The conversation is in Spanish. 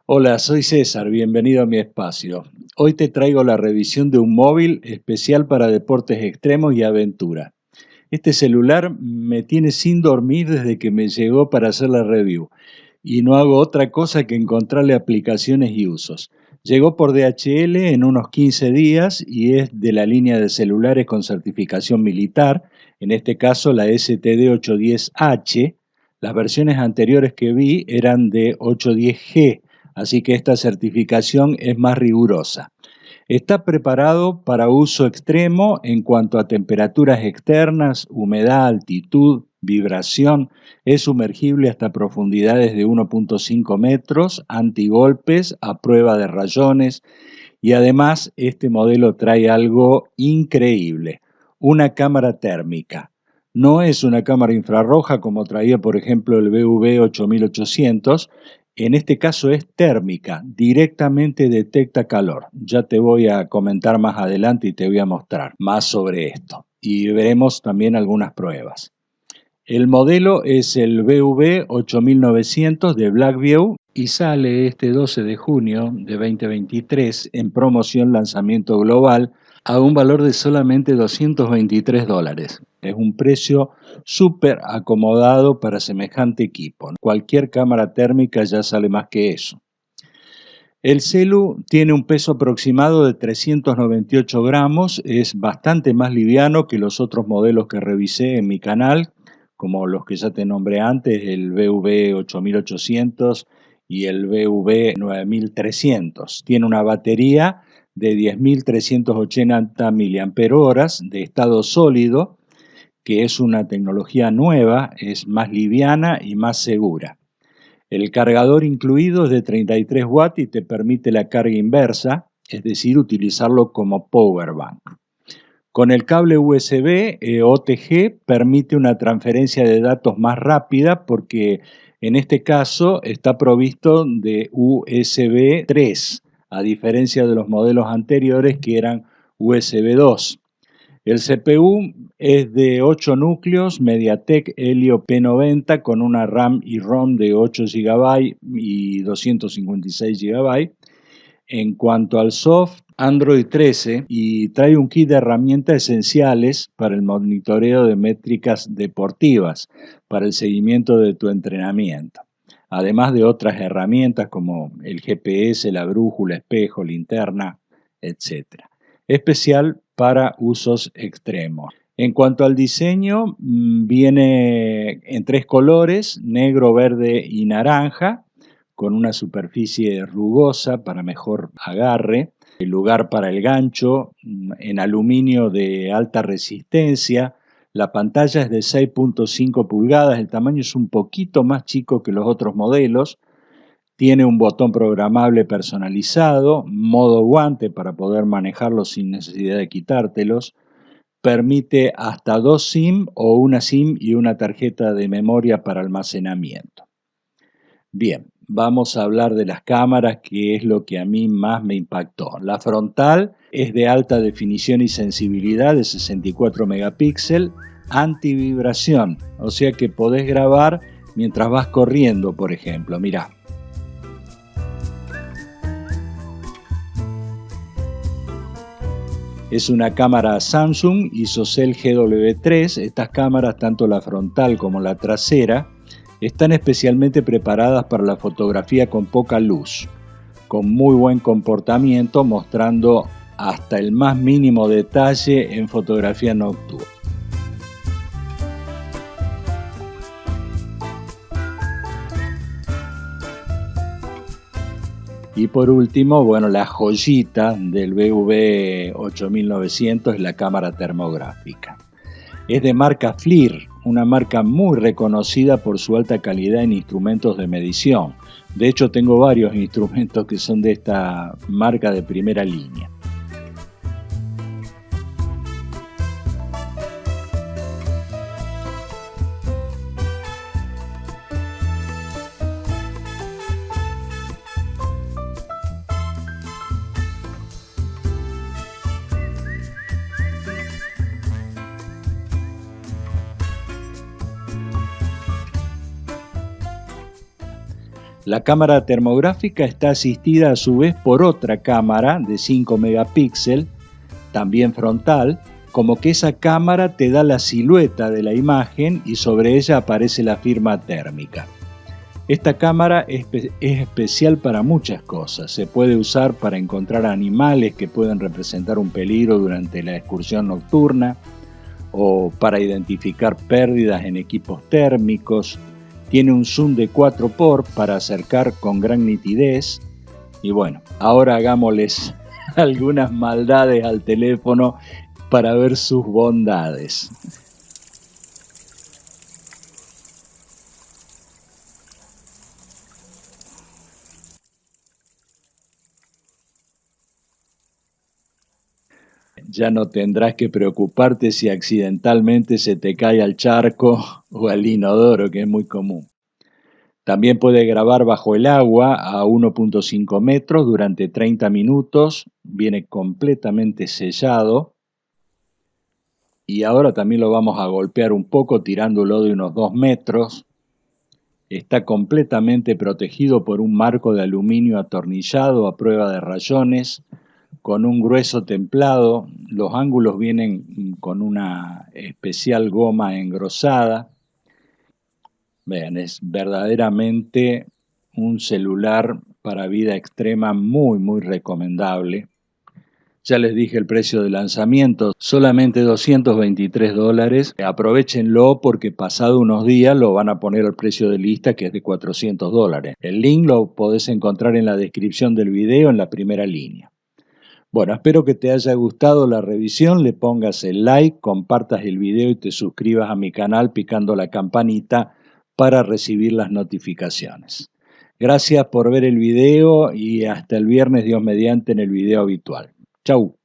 Hola, soy César, bienvenido a mi espacio. Hoy te traigo la revisión de un móvil especial para deportes extremos y aventura. Este celular me tiene sin dormir desde que me llegó para hacer la review y no hago otra cosa que encontrarle aplicaciones y usos. Llegó por DHL en unos 15 días y es de la línea de celulares con certificación militar, en este caso la STD 810H. Las versiones anteriores que vi eran de 810G, así que esta certificación es más rigurosa. Está preparado para uso extremo en cuanto a temperaturas externas, humedad, altitud, vibración. Es sumergible hasta profundidades de 1.5 metros, antigolpes, a prueba de rayones. Y además este modelo trae algo increíble, una cámara térmica. No es una cámara infrarroja como traía por ejemplo el BV 8800, en este caso es térmica, directamente detecta calor. Ya te voy a comentar más adelante y te voy a mostrar más sobre esto. Y veremos también algunas pruebas. El modelo es el BV 8900 de Blackview y sale este 12 de junio de 2023 en promoción lanzamiento global a un valor de solamente $223. Es un precio súper acomodado para semejante equipo. Cualquier cámara térmica ya sale más que eso. El celu tiene un peso aproximado de 398 gramos, es bastante más liviano que los otros modelos que revisé en mi canal, como los que ya te nombré antes, el BV 8800 y el BV 9300. Tiene una batería de 10.380 mAh de estado sólido, que es una tecnología nueva, es más liviana y más segura. El cargador incluido es de 33 watts y te permite la carga inversa, es decir, utilizarlo como power bank. Con el cable USB OTG permite una transferencia de datos más rápida porque en este caso está provisto de USB 3, a diferencia de los modelos anteriores que eran USB 2. El CPU es de 8 núcleos, MediaTek Helio P90 con una RAM y ROM de 8 GB y 256 GB. En cuanto al soft, Android 13 y trae un kit de herramientas esenciales para el monitoreo de métricas deportivas, para el seguimiento de tu entrenamiento. Además de otras herramientas como el GPS, la brújula, espejo, linterna, etc. Especial para usos extremos. En cuanto al diseño, viene en 3 colores, negro, verde y naranja, con una superficie rugosa para mejor agarre, el lugar para el gancho, en aluminio de alta resistencia. La pantalla es de 6.5 pulgadas, el tamaño es un poquito más chico que los otros modelos. Tiene un botón programable personalizado, modo guante para poder manejarlo sin necesidad de quitártelos. Permite hasta 2 SIM o una SIM y una tarjeta de memoria para almacenamiento. Bien, vamos a hablar de las cámaras, que es lo que a mí más me impactó. La frontal es de alta definición y sensibilidad de 64 megapíxeles, antivibración, o sea que podés grabar mientras vas corriendo, por ejemplo. Mirá. Es una cámara Samsung ISOCELL GW3. Estas cámaras, tanto la frontal como la trasera, están especialmente preparadas para la fotografía con poca luz, con muy buen comportamiento, mostrando hasta el más mínimo detalle en fotografía nocturna. Y por último, bueno, la joyita del BV 8900 es la cámara termográfica. Es de marca FLIR, una marca muy reconocida por su alta calidad en instrumentos de medición. De hecho, tengo varios instrumentos que son de esta marca de primera línea. La cámara termográfica está asistida a su vez por otra cámara de 5 megapíxeles, también frontal, como que esa cámara te da la silueta de la imagen y sobre ella aparece la firma térmica. Esta cámara es especial para muchas cosas. Se puede usar para encontrar animales que pueden representar un peligro durante la excursión nocturna o para identificar pérdidas en equipos térmicos. Tiene un zoom de 4x para acercar con gran nitidez. Y bueno, ahora hagámosles algunas maldades al teléfono para ver sus bondades. Ya no tendrás que preocuparte si accidentalmente se te cae al charco o al inodoro, que es muy común. También puede grabar bajo el agua a 1.5 metros durante 30 minutos. Viene completamente sellado. Y ahora también lo vamos a golpear un poco tirándolo de unos 2 metros. Está completamente protegido por un marco de aluminio atornillado a prueba de rayones, con un grueso templado. Los ángulos vienen con una especial goma engrosada. Vean, es verdaderamente un celular para vida extrema muy recomendable. Ya les dije el precio de lanzamiento, solamente $223. Aprovéchenlo porque pasado unos días lo van a poner al precio de lista, que es de $400. El link lo podés encontrar en la descripción del video en la primera línea. Bueno, espero que te haya gustado la revisión, le pongas el like, compartas el video y te suscribas a mi canal picando la campanita para recibir las notificaciones. Gracias por ver el video y hasta el viernes, Dios mediante, en el video habitual. Chau.